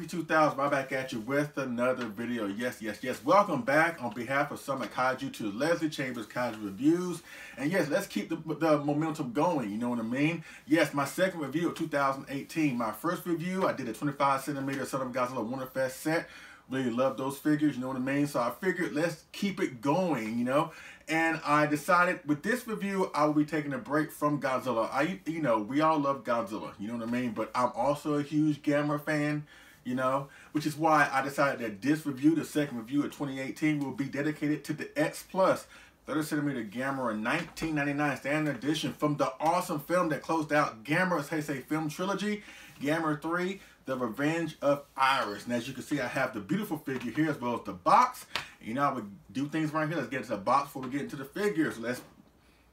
2000 right back at you with another video. Yes. Welcome back on behalf of Summit Kaiju to Leslie Chambers Kaiju Reviews. And yes, let's keep the momentum going, you know what I mean? Yes, my second review of 2018. My first review, I did a 25cm Son of Godzilla Wonderfest set. Really love those figures, you know what I mean? So I figured let's keep it going, you know? And I decided with this review, I will be taking a break from Godzilla. We all love Godzilla, you know what I mean? But I'm also a huge Gamera fan, you know? Which is why I decided that this review, the second review of 2018, will be dedicated to the X Plus 30cm Gamera 1999 standard edition from the awesome film that closed out Gamera's Heisei film trilogy, Gamera 3, The Revenge of Irys. And as you can see, I have the beautiful figure here as well as the box. You know, I would do things right here. Let's get into the box before we get into the figures. So let's,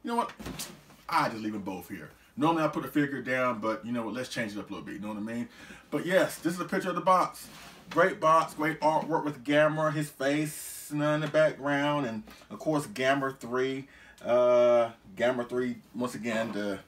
you know what? I just leave them both here. Normally I put the figure down, but you know what? Let's change it up a little bit. You know what I mean? But yes, this is a picture of the box. Great box, great artwork with Gamera, his face in the background, and of course Gamera 3. Gamera 3, once again, the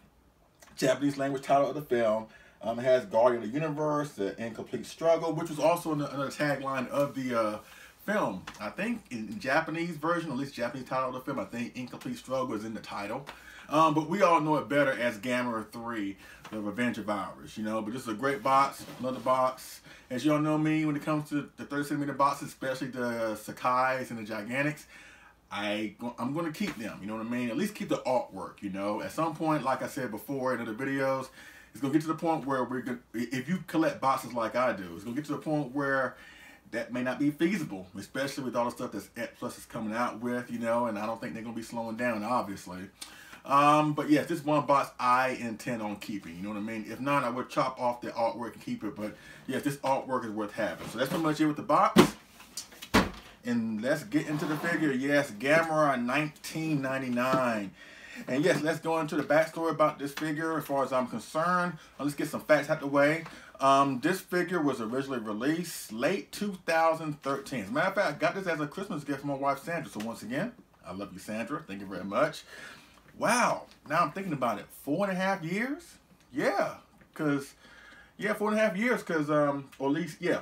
Japanese language title of the film. It has Guardian of the Universe, The Incomplete Struggle, which was also another tagline of the film. I think in Japanese version, at least Japanese title of the film, I think Incomplete Struggle is in the title. But we all know it better as Gamera 3, The Revenge of Irys, you know. But this is a great box, another box. As y'all know me, when it comes to the 30cm boxes, especially the Sakai's and the Gigantics, I'm going to keep them, you know what I mean? At least keep the artwork, you know. At some point, like I said before in other videos, it's going to get to the point where we're going to, if you collect boxes like I do, it's going to get to the point where that may not be feasible, especially with all the stuff that's X Plus is coming out with, you know, and I don't think they're going to be slowing down, obviously. But yes, this one box I intend on keeping, you know what I mean? If not, I would chop off the artwork and keep it, but yes, this artwork is worth having. So that's pretty much it with the box. And let's get into the figure. Yes, Gamera 1999. And yes, let's go into the backstory about this figure as far as I'm concerned. Let's get some facts out the way. This figure was originally released late 2013. As a matter of fact, I got this as a Christmas gift from my wife, Sandra. So once again, I love you, Sandra. Thank you very much. Wow. Now I'm thinking about it. 4.5 years? Yeah. Because, yeah, 4.5 years. Because, or at least, yeah,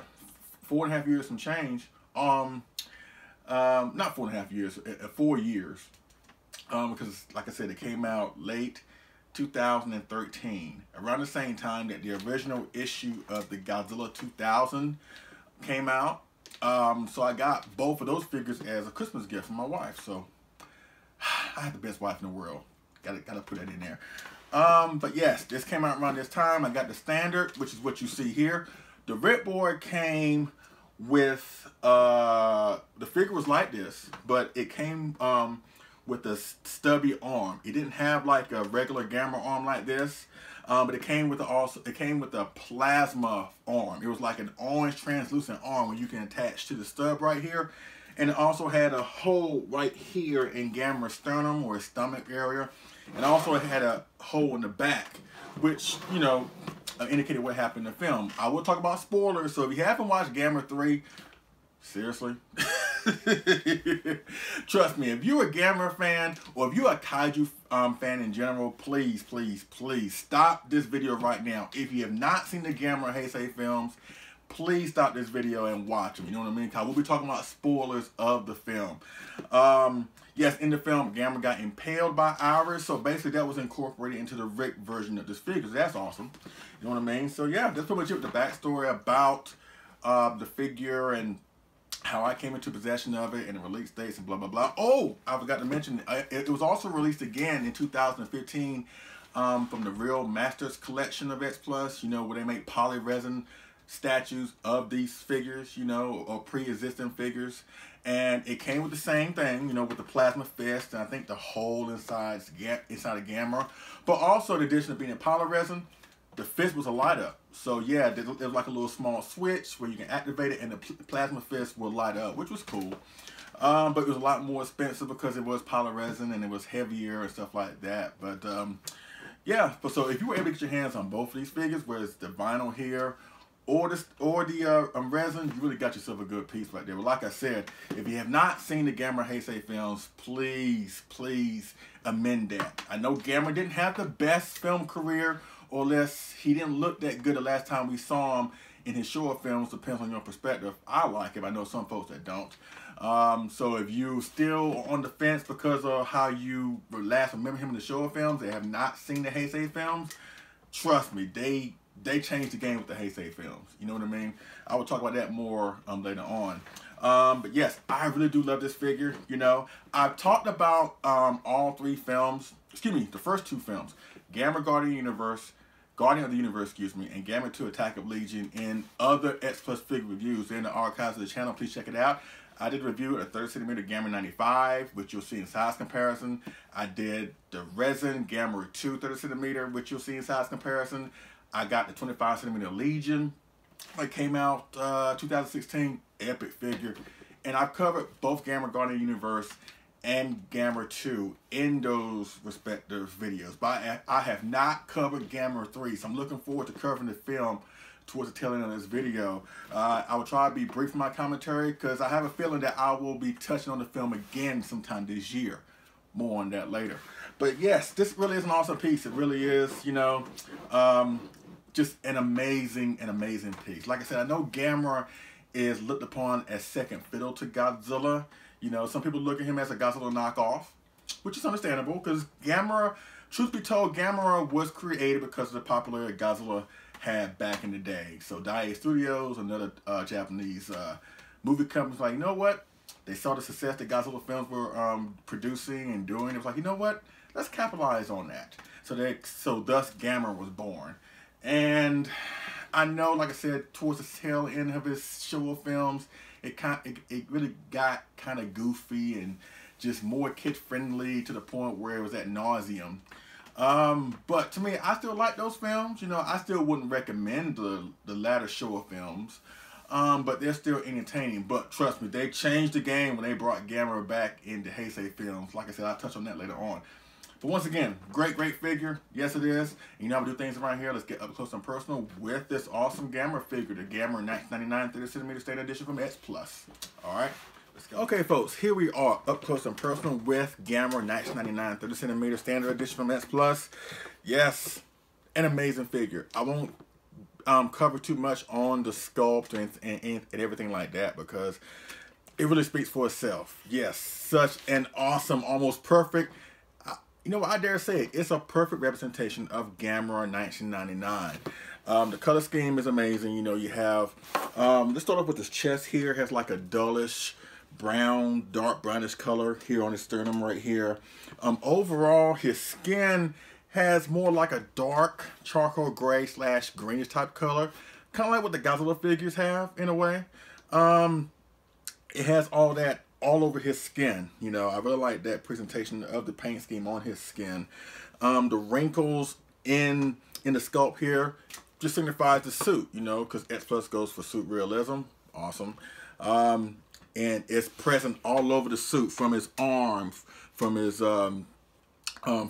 4.5 years some change. Not 4.5 years, 4 years. Because, like I said, it came out late 2013, around the same time that the original issue of the Godzilla 2000 came out. So I got both of those figures as a Christmas gift from my wife. So I had the best wife in the world. Gotta put that in there. But yes, this came out around this time. I got the standard, which is what you see here. The ripboard came with the figure was like this, but it came with a stubby arm. It didn't have like a regular Gamera arm like this, but it came with a plasma arm. It was like an orange translucent arm where you can attach to the stub right here, and it also had a hole right here in Gamera's sternum or his stomach area, and also it had a hole in the back, which, you know, indicated what happened in the film. I will talk about spoilers, so if you haven't watched Gamera 3, seriously. Trust me, if you're a Gamera fan or if you're a Kaiju fan in general, please stop this video right now. If you have not seen the Gamera Heisei films, please stop this video and watch them. You know what I mean? Because we'll be talking about spoilers of the film. Yes, in the film, Gamera got impaled by Irys, so basically that was incorporated into the Rick version of this figure. So that's awesome. You know what I mean? So yeah, that's pretty much it with the backstory about the figure and how I came into possession of it and the release dates and blah, blah, blah. Oh, I forgot to mention, it was also released again in 2015 from the Real Masters collection of X Plus, you know, where they make poly resin statues of these figures, you know, or pre-existing figures. And it came with the same thing, you know, with the plasma fist and I think the hole inside of Gamera. But also, in addition to being in poly resin, the fist was a light up. So yeah, it was like a little small switch where you can activate it and the plasma fist will light up, which was cool. But it was a lot more expensive because it was poly resin and it was heavier and stuff like that. But yeah, so if you were able to get your hands on both of these figures, whether it's the vinyl here or the resin, you really got yourself a good piece right there. But like I said, if you have not seen the Gamera Heisei films, please amend that. I know Gamera didn't have the best film career, or less he didn't look that good the last time we saw him in his short films depends on your perspective. I like him. I know some folks that don't. So if you still on the fence because of how you last remember him in the short films and have not seen the Heisei films, trust me, they changed the game with the Heisei films. You know what I mean? I will talk about that more later on. But yes, I really do love this figure. You know, I've talked about all three films. Excuse me, the first two films, Gamera Guardian of the Universe, excuse me, and Gamera 2 Attack of Legion in other X Plus figure reviews. They're in the archives of the channel. Please check it out. I did a review of the 30cm Gamera 95, which you'll see in size comparison. I did the resin Gamera 2 30cm, which you'll see in size comparison. I got the 25cm Legion that came out 2016, epic figure. And I've covered both Gamera Guardian Universe and Gamera 2 in those respective videos. But I have not covered Gamera 3, so I'm looking forward to covering the film towards the tail end of this video. I will try to be brief in my commentary because I have a feeling that I will be touching on the film again sometime this year. More on that later. But yes, this really is an awesome piece. It really is, you know, just an amazing piece. Like I said, I know Gamera is looked upon as second fiddle to Godzilla. You know, some people look at him as a Godzilla knockoff, which is understandable because Gamera, truth be told, Gamera was created because of the popularity Godzilla had back in the day. So Daiei Studios, another Japanese movie company, was like, you know what? They saw the success that Godzilla films were producing and doing. It was like, you know what? Let's capitalize on that. So thus Gamera was born. And I know, like I said, towards the tail end of his Showa films, it really got kind of goofy and just more kid friendly to the point where it was at nauseum. But to me, I still like those films. You know, I still wouldn't recommend the latter Showa films, but they're still entertaining. But trust me, they changed the game when they brought Gamera back into Heisei films. Like I said, I'll touch on that later on. But once again, great figure. Yes, it is. You know how we do things around here. Let's get up close and personal with this awesome Gamera figure, the Gamera 1999 30cm Standard Edition from X Plus. All right, let's go. Okay, folks, here we are up close and personal with Gamera 1999 30cm Standard Edition from X Plus. Yes, an amazing figure. I won't cover too much on the sculpt and everything like that because it really speaks for itself. Yes, such an awesome, almost perfect. You know what, I dare say it, it's a perfect representation of Gamera 1999. The color scheme is amazing. You know, you have, let's start off with this chest here. It has like a dullish brown, dark brownish color here on his sternum right here. Overall, his skin has more like a dark charcoal gray / greenish type color. Kind of like what the Godzilla figures have in a way. It has all that all over his skin. You know, I really like that presentation of the paint scheme on his skin. The wrinkles in the sculpt here just signifies the suit, you know, because X Plus goes for suit realism. Awesome. And it's present all over the suit, from his arms, from his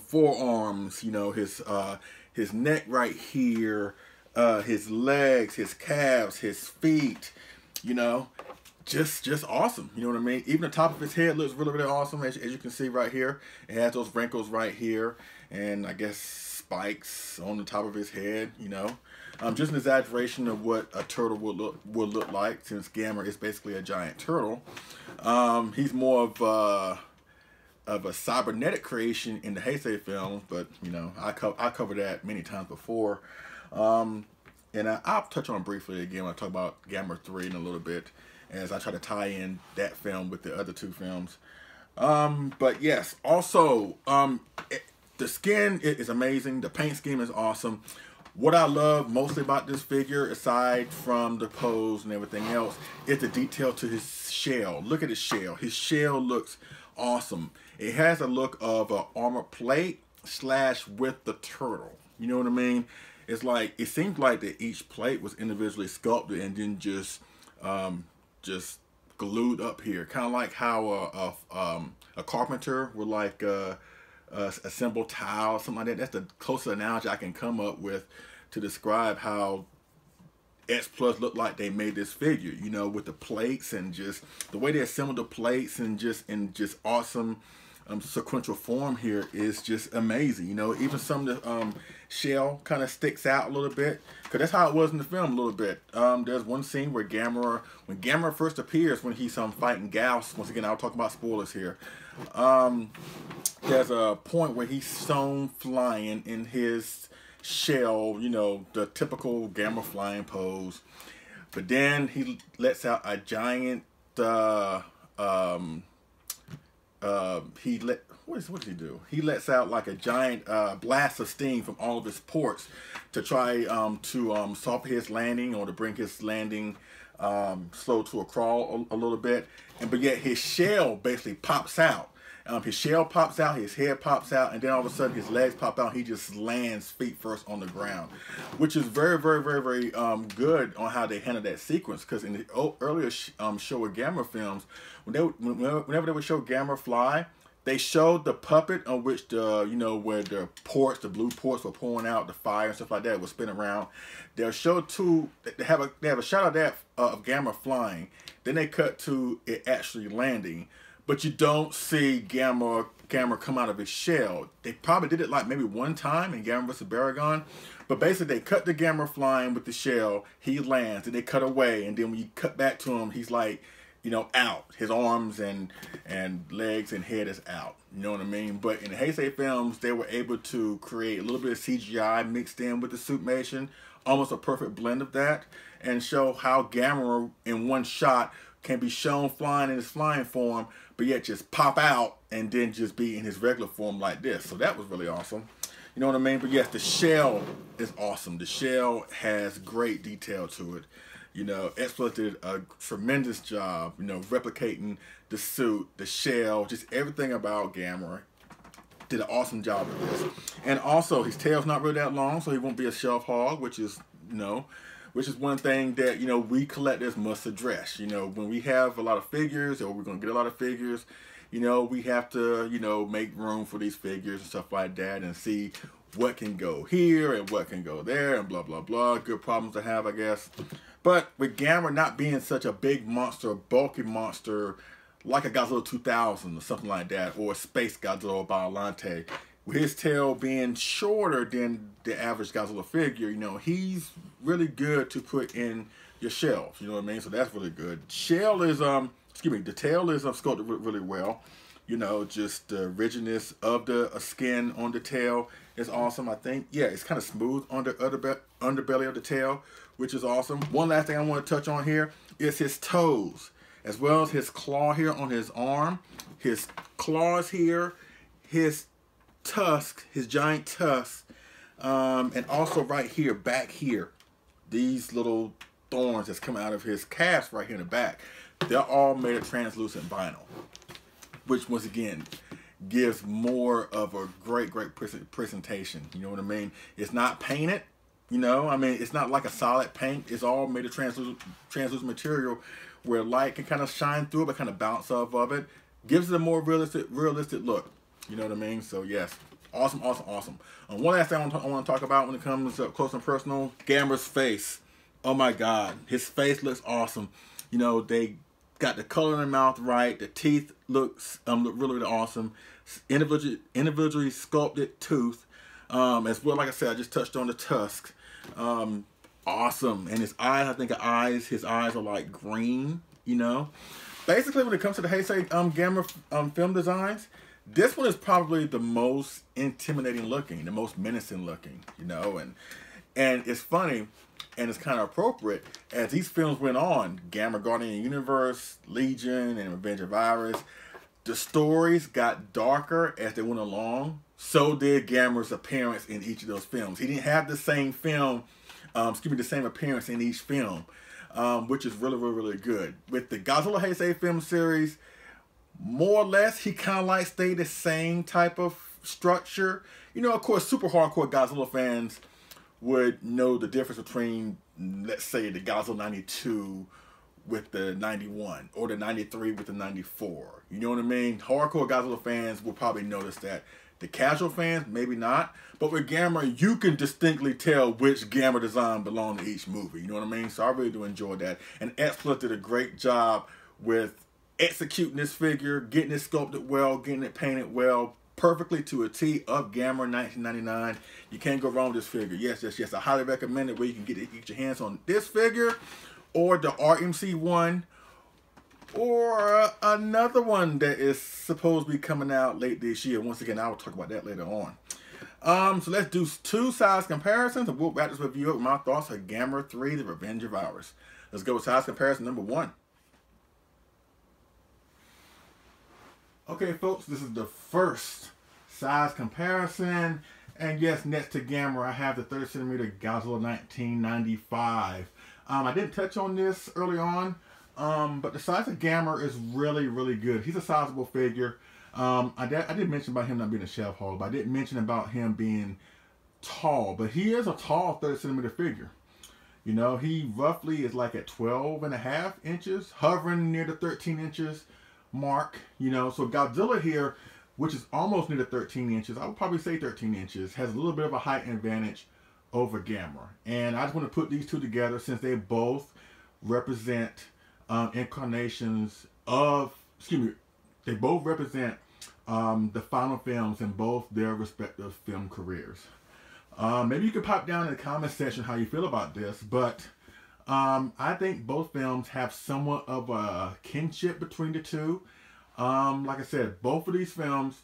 forearms, you know, his neck right here, his legs, his calves, his feet, you know. Just awesome, you know what I mean? Even the top of his head looks really awesome, as you can see right here. It has those wrinkles right here, and I guess spikes on the top of his head, you know. Just an exaggeration of what a turtle would look like, since Gamera is basically a giant turtle. He's more of a cybernetic creation in the Heisei films, but you know, I covered that many times before. And I'll touch on it briefly again when I talk about Gamera 3 in a little bit, as I try to tie in that film with the other two films. But yes, also, the skin is amazing. The paint scheme is awesome. What I love mostly about this figure, aside from the pose and everything else, is the detail to his shell. Look at his shell. His shell looks awesome. It has a look of an armor plate / with the turtle. You know what I mean? It's like, it seems like that each plate was individually sculpted and then just glued up here, kind of like how a carpenter would like assemble tile, something like that. That's the closest analogy I can come up with to describe how X Plus looked like they made this figure, you know, with the plates and just the way they assembled the plates and just awesome sequential form here is just amazing. You know, even some of the shell kind of sticks out a little bit, because that's how it was in the film a little bit. There's one scene where when Gamera first appears, when he's fighting Gauss. Once again, I'll talk about spoilers here. There's a point where he's shown flying in his shell, you know, the typical Gamera flying pose. But then he lets out a giant what does he do? He lets out like a giant blast of steam from all of his ports to try to soften his landing, or to bring his landing slow to a crawl a little bit. But yet his shell basically pops out. His shell pops out, his head pops out, and then all of a sudden his legs pop out. And he just lands feet first on the ground, which is very, very, very, very good on how they handle that sequence. Because in the earlier Showa Gamera films, whenever they would show Gamera fly, they showed the puppet on which the, you know, where the ports, the blue ports were pouring out, the fire and stuff like that would spin around. They'll show they have a shot of that of Gamera flying. Then they cut to it actually landing. But you don't see Gamera come out of his shell. They probably did it like maybe one time in Gamera vs. Baragon. But basically they cut the Gamera flying with the shell, he lands, and they cut away, and then when you cut back to him, he's like, you know, out. His arms and legs and head is out. You know what I mean? But in the Heisei films, they were able to create a little bit of CGI mixed in with the suitmation, almost a perfect blend of that, and show how Gamera in one shot can be shown flying in his flying form, but yet just pop out and then just be in his regular form like this. So that was really awesome. You know what I mean? But yes, the shell is awesome. The shell has great detail to it. You know, Exploit did a tremendous job, you know, replicating the suit, the shell, just everything about Gamera. Did an awesome job with this. And also, his tail's not really that long, so he won't be a shelf hog, which is, you know, which is one thing that, you know, we collectors must address. You know, when we have a lot of figures, or we're going to get a lot of figures, you know, we have to, you know, make room for these figures and stuff like that, and see what can go here and what can go there and blah, blah, blah. Good problems to have, I guess. But with Gamera not being such a big monster, bulky monster, like a Godzilla 2000 or something like that, or a Space Godzilla or Biollante, with his tail being shorter than the average Godzilla figure, you know, he's really good to put in your shelves, you know what I mean? So that's really good. Shell is, the tail is sculpted really well. You know, just the rigidness of the skin on the tail is awesome, I think. Yeah, it's kind of smooth on the underbelly of the tail, which is awesome. One last thing I want to touch on here is his toes, as well as his claw here on his arm, his claws here, his tusk, his giant tusk, and also right here, back here, these little thorns that's coming out of his calves right here in the back. They're all made of translucent vinyl, which once again gives more of a great presentation. You know what I mean? It's not painted, you know, I mean, it's not like a solid paint. It's all made of translucent material where light can kind of shine through it, but kind of bounce off of it. Gives it a more realistic look. You know what I mean? So yes, awesome, awesome, awesome. One last thing I want to talk about when it comes up close and personal, Gamera's face. Oh my God, his face looks awesome. You know, they got the color in the mouth right. The teeth look really, really awesome. Individually sculpted tooth, as well. Like I said, I just touched on the tusks. Awesome. And his eyes, I think his eyes are like green. You know, basically when it comes to the Heisei Gamera film designs, this one is probably the most intimidating looking, the most menacing looking. You know, and it's funny. And it's kind of appropriate as these films went on, Gamera Guardian Universe, Legion, and Revenge of Irys, the stories got darker as they went along. So did Gamera's appearance in each of those films. He didn't have the same the same appearance in each film, which is really, really, really good. With the Godzilla Heisei film series, more or less, he kind of like stayed the same type of structure. You know, of course, super hardcore Godzilla fans would know the difference between, let's say, the Godzilla 92 with the 91, or the 93 with the 94. You know what I mean? Hardcore Godzilla fans will probably notice that. The casual fans, maybe not. But with Gamera, you can distinctly tell which Gamera design belonged to each movie. You know what I mean? So I really do enjoy that. And Exploit did a great job with executing this figure, getting it sculpted well, getting it painted well, perfectly to a T of Gamera 1999. You can't go wrong with this figure. Yes, yes, yes. I highly recommend it where you can get your hands on this figure or the RMC one or another one that is supposed to be coming out late this year. Once again, I will talk about that later on. So let's do two size comparisons and we'll wrap this review up with my thoughts on Gamera 3, The Revenge of Irys. Let's go with size comparison number 1. Okay, folks, this is the first size comparison. And yes, next to Gamera, I have the 30cm Godzilla 1995. I didn't touch on this early on, but the size of Gamera is really, really good. He's a sizable figure. I did mention about him not being a shelf holder, but I didn't mention about him being tall. But he is a tall 30cm figure. You know, he roughly is like at 12.5 inches, hovering near the 13 inches mark. You know, so Godzilla here, which is almost near the 13 inches, I would probably say 13 inches, has a little bit of a height advantage over Gamera. And I just want to put these two together since they both represent incarnations of, they both represent the final films in both their respective film careers. Maybe you could pop down in the comment section how you feel about this, but I think both films have somewhat of a kinship between the two. Like I said, both of these films,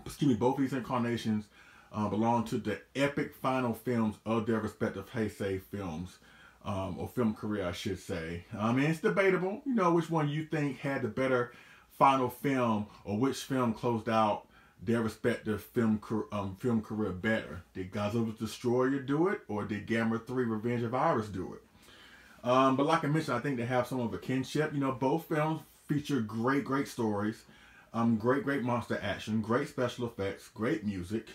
both of these incarnations belong to the epic final films of their respective Heisei films, or film career, I should say. I mean, it's debatable, you know, which one you think had the better final film, or which film closed out their respective film career better. Did Godzilla's Destroyer do it, or did Gamera 3 Revenge of Irys do it? But like I mentioned, I think they have some of a kinship. You know, both films feature great stories, great monster action, great special effects, great music,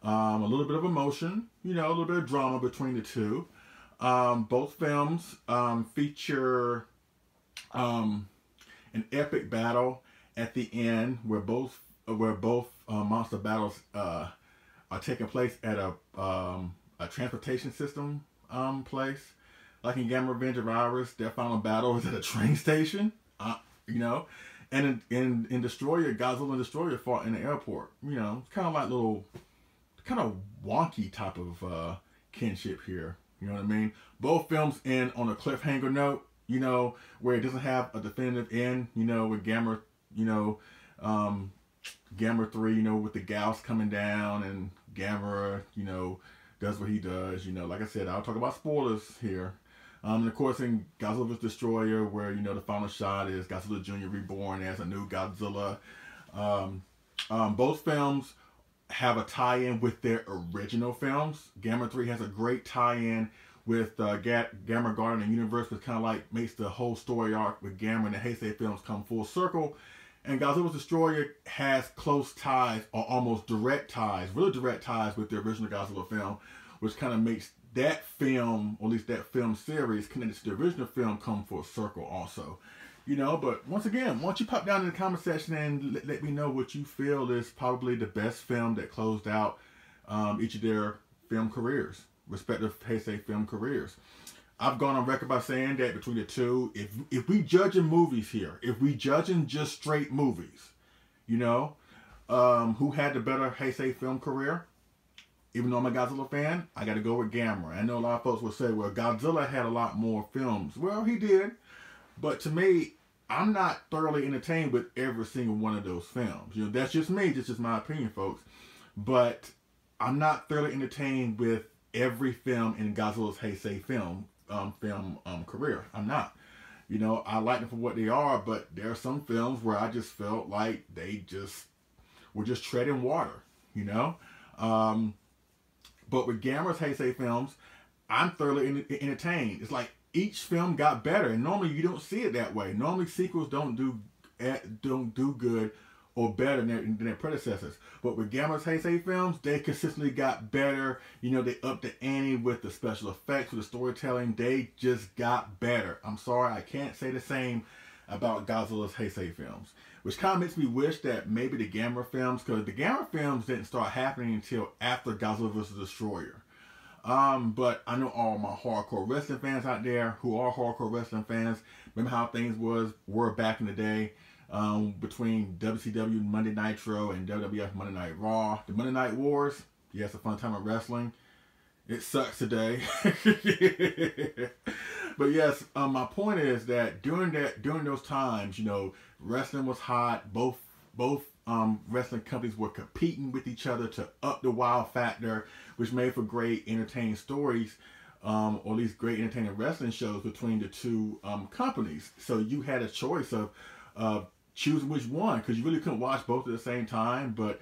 a little bit of emotion, you know, a little bit of drama between the two. Both films feature an epic battle at the end where both monster battles are taking place at a transportation system place. Like in Gamera Revenge of Irys, their final battle is at a train station, you know. And in Destroyer, Godzilla and Destroyer fought in the airport. You know, it's kind of like little, kind of wonky type of kinship here. You know what I mean? Both films end on a cliffhanger note, you know, where it doesn't have a definitive end, you know, with Gamera, you know, Gamera 3, you know, with the Gauss coming down and Gamera, you know, does what he does. You know, like I said, I'll talk about spoilers here. And of course in Godzilla vs. Destroyer, where, you know, the final shot is Godzilla Jr. reborn as a new Godzilla. Both films have a tie-in with their original films. Gamera 3 has a great tie-in with Gamera Garden and Universe, which kind of like makes the whole story arc with Gamera and the Heisei films come full circle. And Godzilla vs. Destroyer has close ties, or almost direct ties, really direct ties with the original Godzilla film, which kind of makes that film, or at least that film series, connected to the original film come full circle also. You know, but once again, why don't you pop down in the comment section and let me know what you feel is probably the best film that closed out each of their film careers, respective Heisei film careers. I've gone on record by saying that between the two, if we judging movies here, if we judging just straight movies, you know, who had the better Heisei film career? Even though I'm a Godzilla fan, I got to go with Gamera. I know a lot of folks will say, well, Godzilla had a lot more films. Well, he did. But to me, I'm not thoroughly entertained with every single one of those films. You know, that's just me. That's just my opinion, folks. But I'm not thoroughly entertained with every film in Godzilla's Heisei film career. I'm not. You know, I like them for what they are, but there are some films where I just felt like they just were just treading water, you know? But with Gamera's Heisei films, I'm thoroughly entertained. It's like each film got better, and normally you don't see it that way. Normally sequels don't do good or better than their predecessors. But with Gamera's Heisei films, they consistently got better. You know, they upped the ante with the special effects, with the storytelling. They just got better. I'm sorry, I can't say the same about Godzilla's Heisei films. Which kind of makes me wish that maybe the Gamera films, because the Gamera films didn't start happening until after Godzilla vs. Destroyer. But I know all my hardcore wrestling fans out there who are hardcore wrestling fans, remember how things were back in the day. between WCW Monday Nitro and WWF Monday Night Raw. The Monday Night Wars, yes, a fun time of wrestling. It sucks today. But yes, my point is that during those times, you know, wrestling was hot. Both wrestling companies were competing with each other to up the wow factor, which made for great entertaining stories, or at least great entertaining wrestling shows between the two companies. So you had a choice of choosing which one, because you really couldn't watch both at the same time. But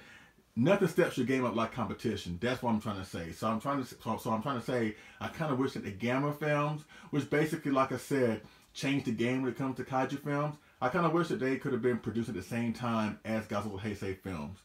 nothing steps your game up like competition. That's what I'm trying to say. So I'm trying to say I kind of wish that the Gamera films, which basically, like I said, changed the game when it comes to kaiju films, I kind of wish that they could have been produced at the same time as Godzilla Heisei films.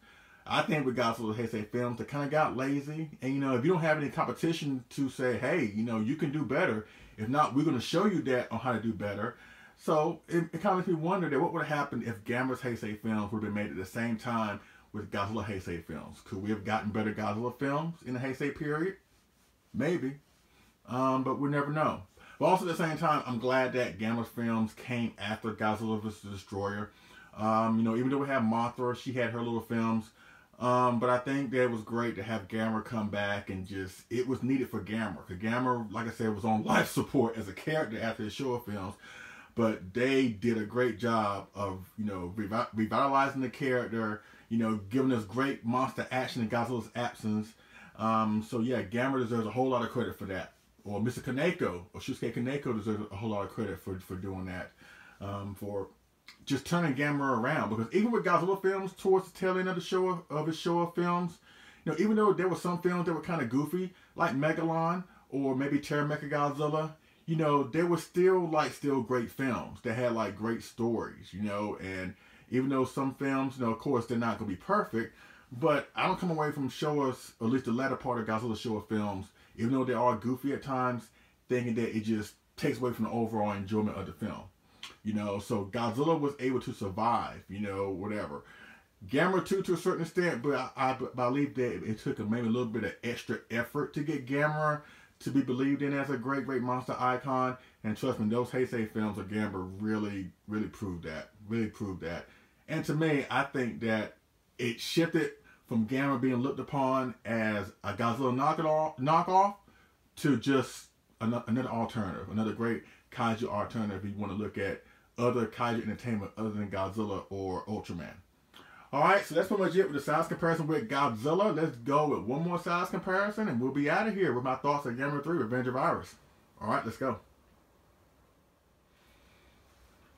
I think with Godzilla Heisei films, they kind of got lazy. And, you know, if you don't have any competition to say, hey, you know, you can do better. If not, we're going to show you that on how to do better. So it kind of makes me wonder that what would have happened if Gamera's Heisei films would have been made at the same time with Godzilla Heisei films. Could we have gotten better Godzilla films in the Heisei period? Maybe. But we'll never know. But also at the same time, I'm glad that Gamera's films came after Godzilla vs. Destroyer. You know, even though we have Mothra, she had her little films. But I think that it was great to have Gamera come back, and just, it was needed for Gamera. Because Gamera, like I said, was on life support as a character after the Showa films. But they did a great job of, you know, revitalizing the character, you know, giving us great monster action in Godzilla's absence. So yeah, Gamera deserves a whole lot of credit for that. Or Mr. Kaneko, or Shusuke Kaneko deserves a whole lot of credit for doing that. For just turning Gamera around. Because even with Godzilla films, towards the tail end of his Showa films, you know, even though there were some films that were kind of goofy, like Megalon, or maybe Terra Mechagodzilla, you know, they were still great films that had like great stories, you know. And even though some films, you know, of course, they're not going to be perfect, but I don't come away from Showa's, or at least the latter part of Godzilla Showa films, even though they are goofy at times, thinking that it just takes away from the overall enjoyment of the film. You know, so Godzilla was able to survive, you know, whatever. Gamera too, to a certain extent, but I believe that it took maybe a little bit of extra effort to get Gamera to be believed in as a great monster icon. And trust me, those Heisei films of Gamera really proved that. Really proved that. And to me, I think that it shifted from Gamera being looked upon as a Godzilla knockoff to just another alternative, another great kaiju alternative if you want to look at other kaiju entertainment other than Godzilla or Ultraman. Alright, so that's pretty much it with the size comparison with Godzilla. Let's go with one more size comparison and we'll be out of here with my thoughts on Gamera 3 Revenge of Irys. Alright, let's go.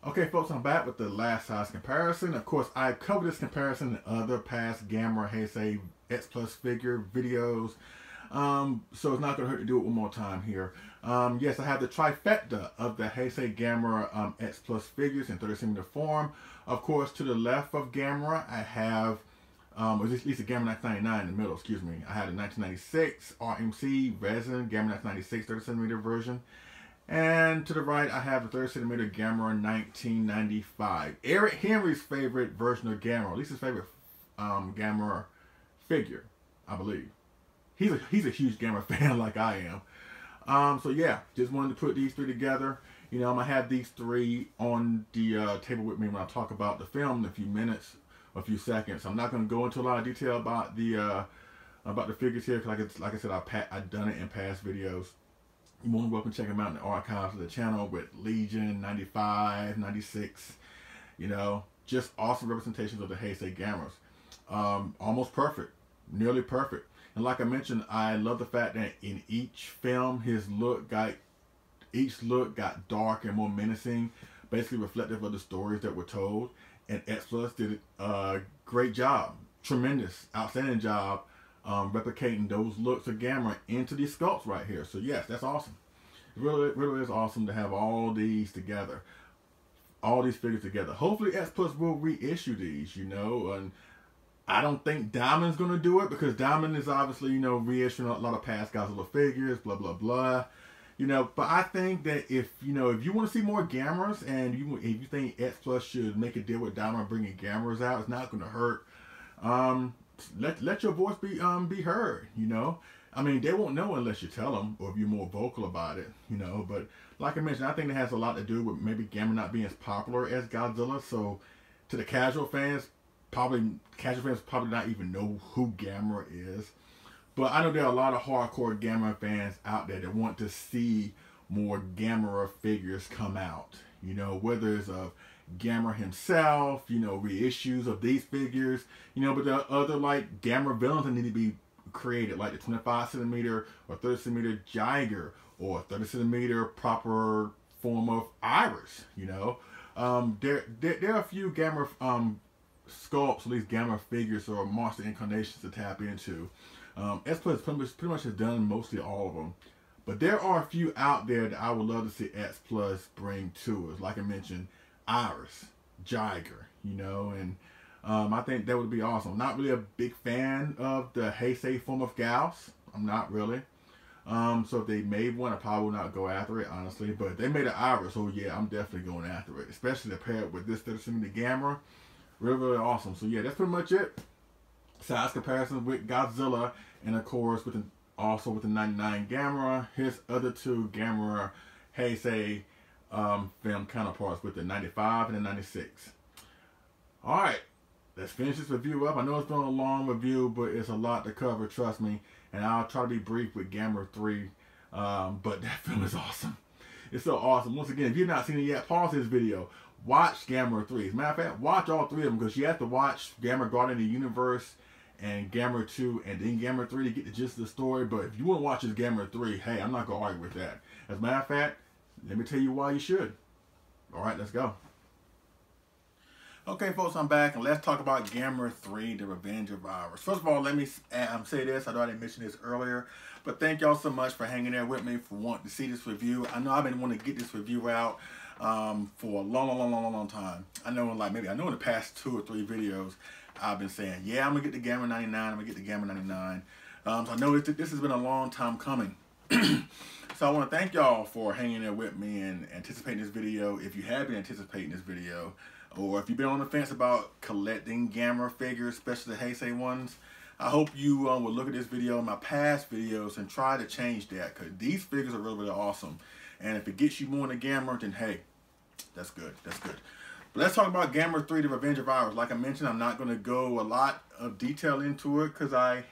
Okay, folks, I'm back with the last size comparison. Of course, I've covered this comparison in other past Gamera Heisei X Plus figure videos. So it's not going to hurt to do it one more time here. Yes, I have the trifecta of the Heisei Gamera X Plus figures in 30cm form. Of course, to the left of Gamera, I have, or at least the Gamera 1999 in the middle, excuse me. I had a 1996 RMC resin Gamera 1996 30cm version. And to the right, I have the 30cm Gamera 1995. Eric Henry's favorite version of Gamera, at least his favorite Gamera figure, I believe. He's a huge Gamera fan like I am. So yeah, just wanted to put these three together. You know, I'm going to have these three on the table with me when I talk about the film in a few minutes, or a few seconds. I'm not going to go into a lot of detail about the figures here, because like I said, I've done it in past videos. You're more than welcome to check them out in the archives of the channel with Legion, 95, 96, you know, just awesome representations of the Heisei Gameras. Almost perfect, nearly perfect. And like I mentioned, I love the fact that in each film, each look got dark and more menacing, basically reflective of the stories that were told. And X Plus did a great job, tremendous, outstanding job, replicating those looks of Gamera into these sculpts right here. So yes, that's awesome. It really is awesome to have all these together, all these figures together. Hopefully X Plus will reissue these, you know, and I don't think Diamond's going to do it, because Diamond is obviously, you know, reissuing a lot of past Godzilla figures, blah, blah, blah. You know, but I think that if you want to see more Gameras, and if you think X Plus should make a deal with Diamond bringing Gameras out, it's not going to hurt. Let your voice be heard, you know. I mean, they won't know unless you tell them, or if you're more vocal about it, you know. But like I mentioned, I think it has a lot to do with maybe Gamera not being as popular as Godzilla. So to the casual fans, probably not even know who Gamera is. But I know there are a lot of hardcore Gamera fans out there that want to see more Gamera figures come out. You know, whether it's of Gamera himself, you know, reissues of these figures, you know, but there are other like Gamera villains that need to be created, like the 25 centimeter or 30 centimeter Jiger, or 30 centimeter proper form of Irys. You know, there are a few Gamera sculpts, at least Gamera figures or monster incarnations to tap into. S Plus pretty much has done mostly all of them, but there are a few out there that I would love to see S Plus bring to us. Like I mentioned, Irys, Jiger, you know, and I think that would be awesome. I'm not really a big fan of the Heisei form of Gauss. I'm not really. So if they made one, I probably would not go after it, honestly. But if they made an Irys, oh yeah, I'm definitely going after it. Especially to pair it with this 30 centimeter Gamera. Really, really awesome. So yeah, that's pretty much it. Size comparison with Godzilla, and of course also with the 99 Gamera. His other two Gamera Heisei film counterparts with the 95 and the 96. Alright, let's finish this review up. I know it's been a long review, but it's a lot to cover, trust me. And I'll try to be brief with Gamera 3. But that film is awesome. It's so awesome. Once again, if you've not seen it yet, pause this video. Watch Gamera 3. As a matter of fact, watch all three of them, because you have to watch Gamera Guardian of the Universe and Gamera 2 and then Gamera 3 to get the gist of the story. But if you want to watch this Gamera 3, hey, I'm not going to argue with that. As a matter of fact, let me tell you why you should. Alright, let's go. Okay, folks, I'm back, and let's talk about Gamera 3, The Revenge of Irys. First of all, let me say this. I know I didn't mention this earlier, but thank y'all so much for hanging there with me, for wanting to see this review. I know I've been wanting to get this review out for a long time. I know in the past 2 or 3 videos, I've been saying, yeah, I'm going to get the Gamera 99, I'm going to get the Gamera 99. So I know this has been a long time coming. So I want to thank y'all for hanging there with me and anticipating this video. If you have been anticipating this video, or if you've been on the fence about collecting Gamera figures, especially the Heisei ones, I hope you will look at this video and my past videos and try to change that, because these figures are really, really awesome. And if it gets you more into Gamera, then hey, that's good. That's good. But let's talk about Gamera 3, The Revenge of Irys. Like I mentioned, I'm not going to go a lot of detail into it, because I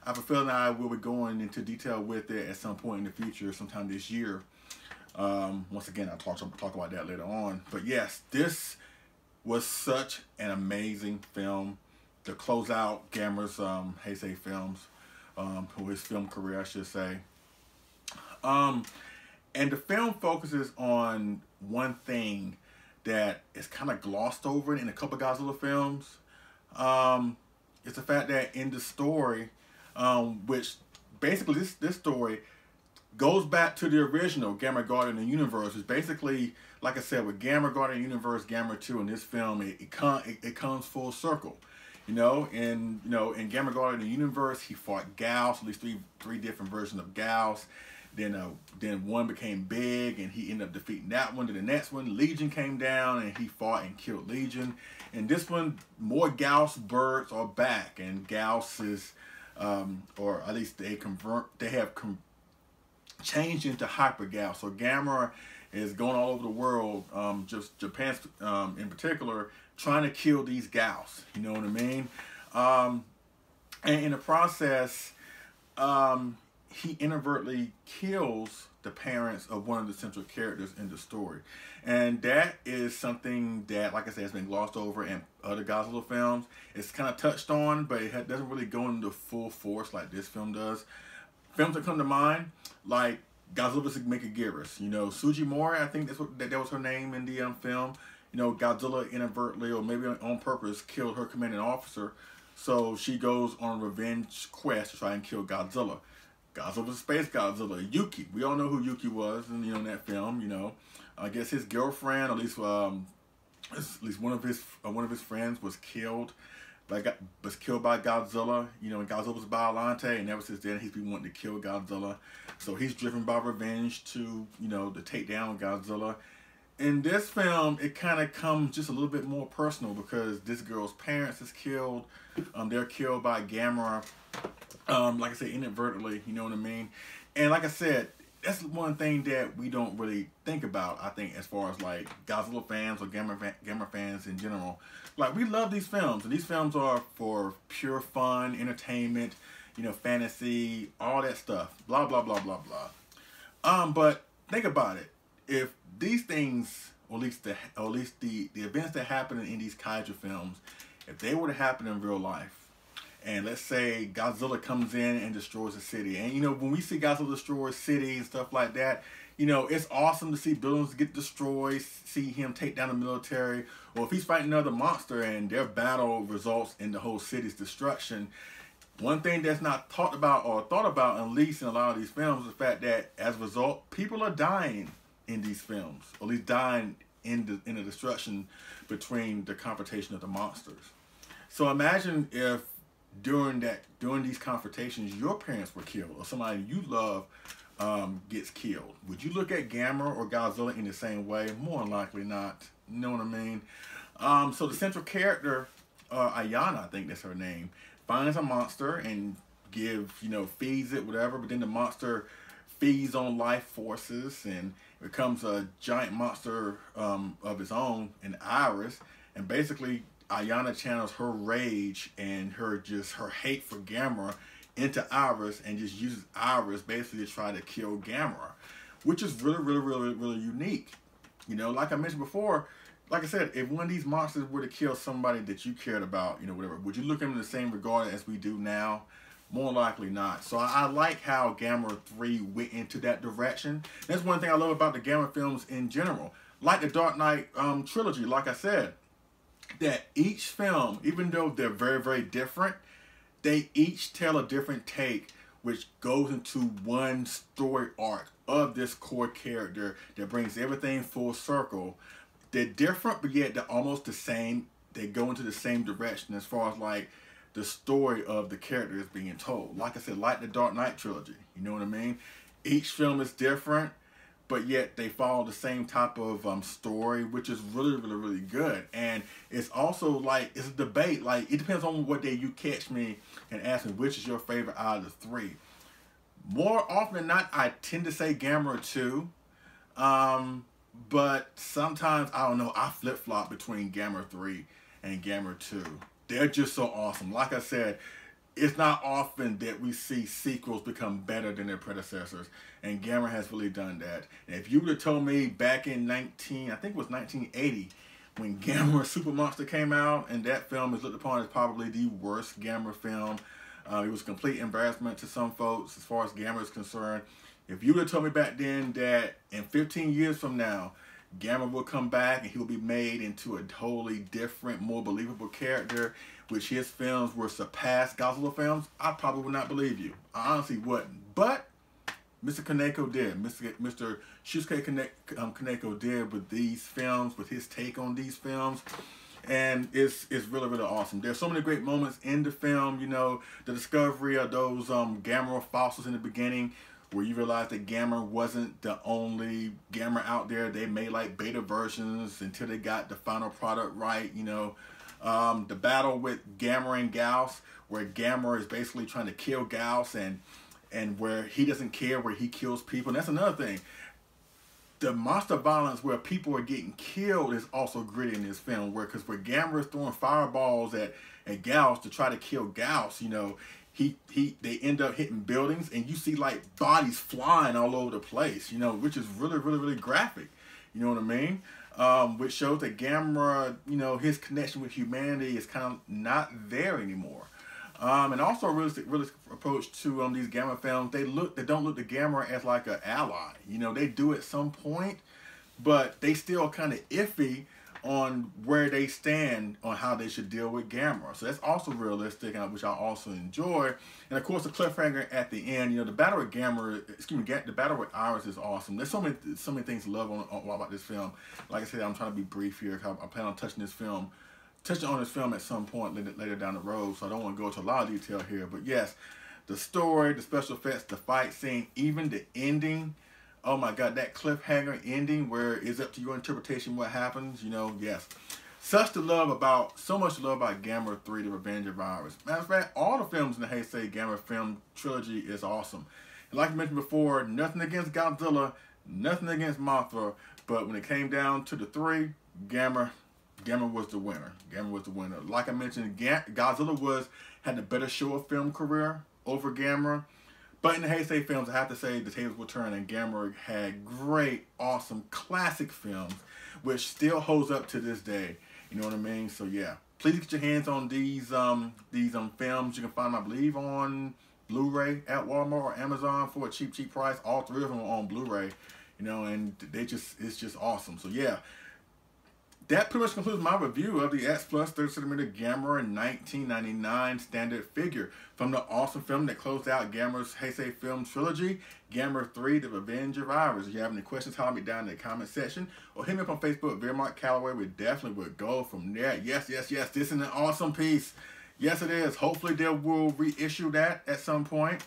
have a feeling I will be going into detail with it at some point in the future, sometime this year. Once again, I'll talk about that later on. But yes, this was such an amazing film to close out Gamera's Heisei films, or his film career, I should say. And the film focuses on one thing that is kind of glossed over in a couple of Godzilla films. It's the fact that in the story, which basically this story goes back to the original Gamera Guardian of the Universe. It's basically, like I said, with Gamera Guardian of the Universe, Gamera 2 in this film, it comes full circle. In Gamera Guardian of the Universe, he fought Gauss, at least three different versions of Gauss. Then one became big, and he ended up defeating that one. Then the next one, Legion came down, and he fought and killed Legion. And this one, more Gauss birds are back, and Gauss is, or at least they have changed into Hyper Gauss. So Gamera is going all over the world, just Japan in particular, trying to kill these Gauss. You know what I mean? And in the process, he inadvertently kills the parents of one of the central characters in the story. And that is something that, like I said, has been glossed over in other Godzilla films. It's kind of touched on, but it doesn't really go into full force like this film does. Films that come to mind, like Godzilla vs. Mechagodzilla. You know, Sujimori, I think that was her name in the film. You know, Godzilla inadvertently, or maybe on purpose, killed her commanding officer. So she goes on a revenge quest to try and kill Godzilla. Godzilla vs. Space Godzilla. Yuki. We all know who Yuki was in that film. You know, I guess his girlfriend, at least one of his friends, was killed by Godzilla. You know, and Godzilla was Biollante, and ever since then he's been wanting to kill Godzilla. So he's driven by revenge to to take down Godzilla. In this film, it kind of comes just a little bit more personal, because this girl's parents is killed. They're killed by Gamera. Like I said, inadvertently, you know what I mean? And like I said, that's one thing that we don't really think about, I think, as far as like Godzilla fans or Gamera fans in general. Like, we love these films, and these films are for pure fun, entertainment, you know, fantasy, all that stuff, blah, blah, blah, blah, blah. But think about it. If these things, or at least the events that happen in these kaiju films, if they were to happen in real life, and let's say Godzilla comes in and destroys a city. And, you know, when we see Godzilla destroy cities and stuff like that, you know, it's awesome to see buildings get destroyed, see him take down the military. Or if he's fighting another monster and their battle results in the whole city's destruction. One thing that's not talked about or thought about, at least in a lot of these films, is the fact that, as a result, people are dying in these films. Or at least dying in the destruction between the confrontation of the monsters. So imagine if during these confrontations your parents were killed, or somebody you love gets killed. Would you look at Gamera or Godzilla in the same way? More than likely not. You know what I mean? So the central character, Ayana, I think that's her name, finds a monster and feeds it, whatever, but then the monster feeds on life forces and becomes a giant monster of its own, an Irys, and basically Ayana channels her rage and her hate for Gamera into Irys, and just uses Irys basically to try to kill Gamera, which is really unique. You know, like I mentioned before, like I said, if one of these monsters were to kill somebody that you cared about, you know, whatever, would you look at them in the same regard as we do now? More likely not. So I like how Gamera 3 went into that direction. That's one thing I love about the Gamera films in general. Like the Dark Knight trilogy, like I said, that each film, even though they're very different, they each tell a different take, which goes into one story arc of this core character that brings everything full circle. They're different, but yet they're almost the same. They go into the same direction as far as like the story of the character is being told. Like I said, like the Dark Knight trilogy, you know what I mean? Each film is different, but yet they follow the same type of story, which is really good. And it's also like, it's a debate. Like, it depends on what day you catch me and ask me which is your favorite out of the three. More often than not, I tend to say Gamera 2. But sometimes, I don't know, I flip-flop between Gamera 3 and Gamera 2. They're just so awesome. Like I said, it's not often that we see sequels become better than their predecessors, and Gamera has really done that. And if you would have told me back in I think it was 1980, when Gamera Super Monster came out, and that film is looked upon as probably the worst Gamera film. It was a complete embarrassment to some folks as far as Gamera is concerned. If you would have told me back then that in 15 years from now, Gamera will come back and he will be made into a totally different, more believable character, which his films will surpass Godzilla films, I probably would not believe you. I honestly wouldn't. But Mr. Kaneko did. Mr. Shusuke Kaneko did with these films, with his take on these films. And it's really awesome. There's so many great moments in the film, you know, the discovery of those Gamera fossils in the beginning, where you realize that Gamera wasn't the only Gamera out there. They made like beta versions until they got the final product right, you know. The battle with Gamera and Gauss, where Gamera is basically trying to kill Gauss, and where he doesn't care, where he kills people. And that's another thing. The monster violence where people are getting killed is also gritty in this film, because where Gamera is throwing fireballs at Gauss to try to kill Gauss, you know, they end up hitting buildings, and you see like bodies flying all over the place, you know, which is really graphic, you know what I mean? Which shows that Gamera, you know, his connection with humanity is kind of not there anymore. And also a realistic approach to these Gamera films. They don't look to Gamera as like an ally. You know, they do at some point, but they still kind of iffy on where they stand on how they should deal with Gamera. So that's also realistic, which I also enjoy. And of course, the cliffhanger at the end, you know, the battle with the battle with Irys is awesome. There's so many things to love about this film. Like I said, I'm trying to be brief here. I plan on touching on this film at some point later down the road, so I don't want to go into a lot of detail here. But yes, the story, the special effects, the fight scene, even the ending. Oh my God, that cliffhanger ending where it's up to your interpretation what happens, you know, yes. So much to love about Gamera 3, The Revenge of Irys. Matter of fact, all the films in the Heisei Gamera film trilogy is awesome. And like I mentioned before, nothing against Godzilla, nothing against Mothra, but when it came down to the three, Gamera was the winner. Gamera was the winner. Like I mentioned, Godzilla had the better show of film career over Gamera. But in the Heisei films, I have to say the tables will turn, and Gamera had great, awesome, classic films, which still holds up to this day. You know what I mean? So yeah, please get your hands on these films. You can find them, I believe, on Blu-ray at Walmart or Amazon for a cheap price. All three of them are on Blu-ray. You know, and it's just awesome. So yeah. That pretty much concludes my review of the X Plus 30cm Gamera 1999 standard figure from the awesome film that closed out Gamera's Heisei film trilogy, Gamera 3, The Revenge of Irys. If you have any questions, holler me down in the comment section or hit me up on Facebook, Veermark Calloway. We definitely would go from there. Yes, this is an awesome piece. Yes, it is. Hopefully they will reissue that at some point.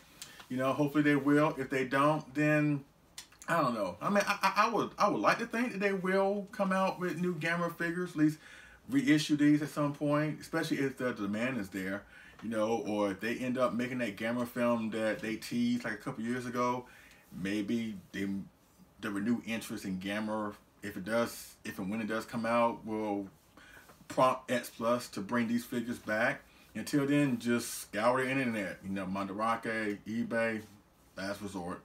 You know, hopefully they will. If they don't, then I don't know. I mean, I would like to think that they will come out with new Gamera figures, at least reissue these at some point, especially if the demand is there, you know, or if they end up making that Gamera film that they teased like a couple years ago. Maybe the renewed interest in Gamera, if and when it does come out, will prompt X Plus to bring these figures back. Until then, just scour the internet, you know, Mandarake, eBay, last resort.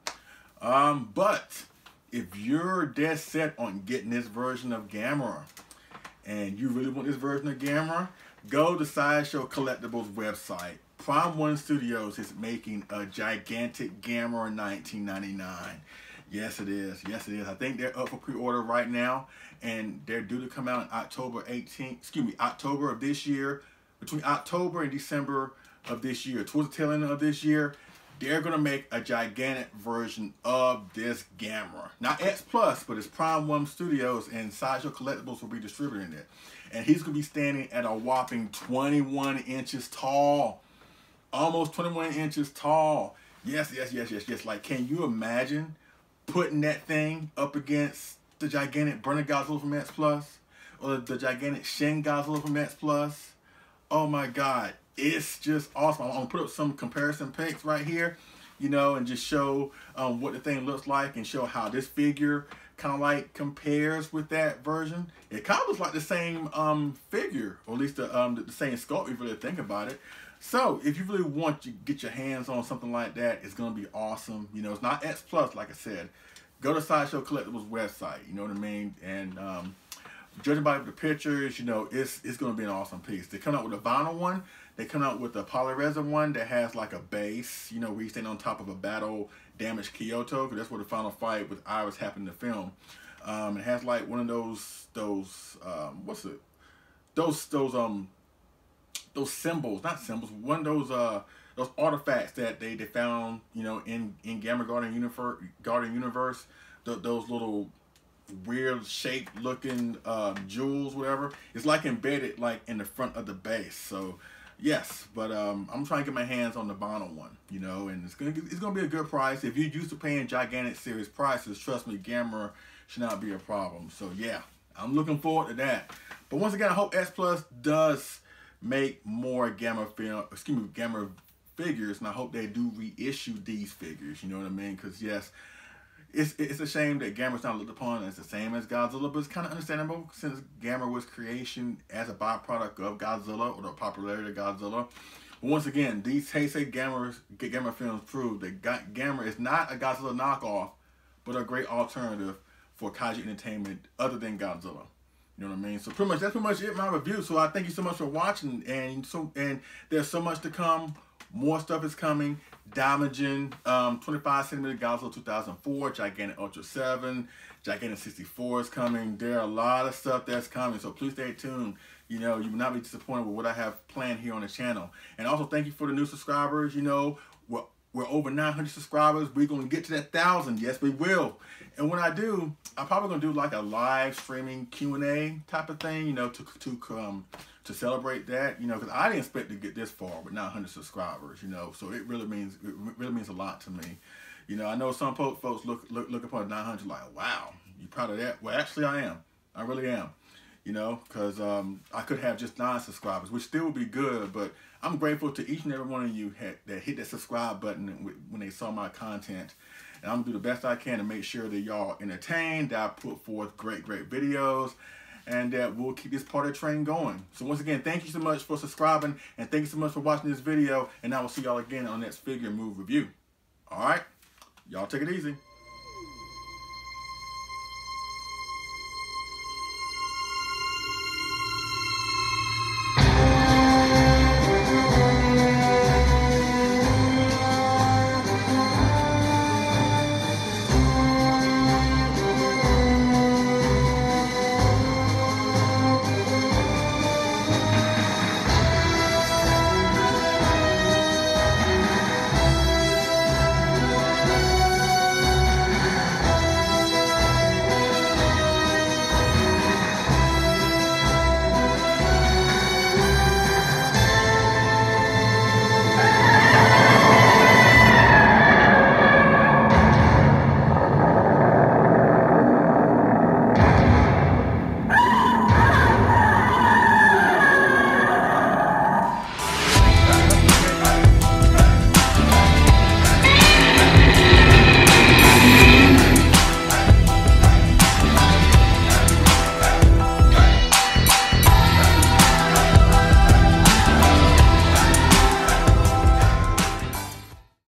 But if you're dead set on getting this version of Gamera and you really want this version of Gamera, go to Sideshow Collectibles website. Prime 1 Studios is making a gigantic Gamera 1999. Yes, it is. Yes, it is. I think they're up for pre-order right now, and they're due to come out in October of this year. Between October and December of this year, towards the tail end of this year, they're going to make a gigantic version of this Gamera. Not X Plus, but it's Prime 1 Studios, and Sideshow Collectibles will be distributing it. And he's going to be standing at a whopping 21 inches tall. Almost 21 inches tall. Yes. Like, can you imagine putting that thing up against the gigantic Burning Godzilla from X Plus? Or the gigantic Shin Godzilla from X Plus? Oh my God. It's just awesome. I'm going to put up some comparison pics right here, you know, and just show what the thing looks like and show how this figure kind of like compares with that version. It kind of looks like the same figure, or at least the same sculpt if you really think about it. So if you really want to get your hands on something like that, it's going to be awesome. You know, it's not X Plus, like I said. Go to Sideshow Collectibles website, you know what I mean? And judging by the pictures, you know, it's going to be an awesome piece. They come out with a vinyl one. They come out with a polyresin one that has like a base, you know, where you stand on top of a battle-damaged Kyoto, because that's where the final fight with Irys happened in the film. It has like one of those symbols, not symbols, one of those artifacts that they found, you know, in Gamera Guardian Universe, those little weird shaped looking jewels, whatever. It's like embedded like in the front of the base. So yes, but I'm trying to get my hands on the vinyl one, you know, and it's gonna be a good price. If you're used to paying gigantic series prices, trust me, Gamera should not be a problem. So yeah, I'm looking forward to that. But once again, I hope X Plus does make more Gamera figures, and I hope they do reissue these figures. You know what I mean? Because yes, it's a shame that Gamera's not looked upon as the same as Godzilla, but it's kind of understandable since Gamera was creation as a byproduct of Godzilla, or the popularity of Godzilla. But once again, these Heisei Gamera films prove that Gamera is not a Godzilla knockoff, but a great alternative for kaiju entertainment other than Godzilla. You know what I mean? So that's pretty much it, my review. So I thank you so much for watching, and there's so much to come. More stuff is coming. Damaging 25cm Godzilla 2004, Gigantic Ultra 7, Gigantic 64 is coming. There are a lot of stuff that's coming, so please stay tuned. You know, you will not be disappointed with what I have planned here on the channel. And also thank you for the new subscribers. You know, we're over 900 subscribers. We're going to get to that 1,000. Yes, we will. And when I do, I'm probably going to do like a live streaming Q&A type of thing, you know, to celebrate that, you know, because I didn't expect to get this far with 900 subscribers, you know, so it really means a lot to me. You know, I know some folks look upon 900 like, wow, you proud of that? Well, actually I am. I really am. you know, because I could have just 9 subscribers, which still would be good, but I'm grateful to each and every one of you that hit that subscribe button when they saw my content. And I'm going to do the best I can to make sure that y'all entertained, that I put forth great videos, and that we'll keep this part of the train going. So once again, thank you so much for subscribing, and thank you so much for watching this video, and I will see y'all again on the next figure move review. All right? Y'all take it easy.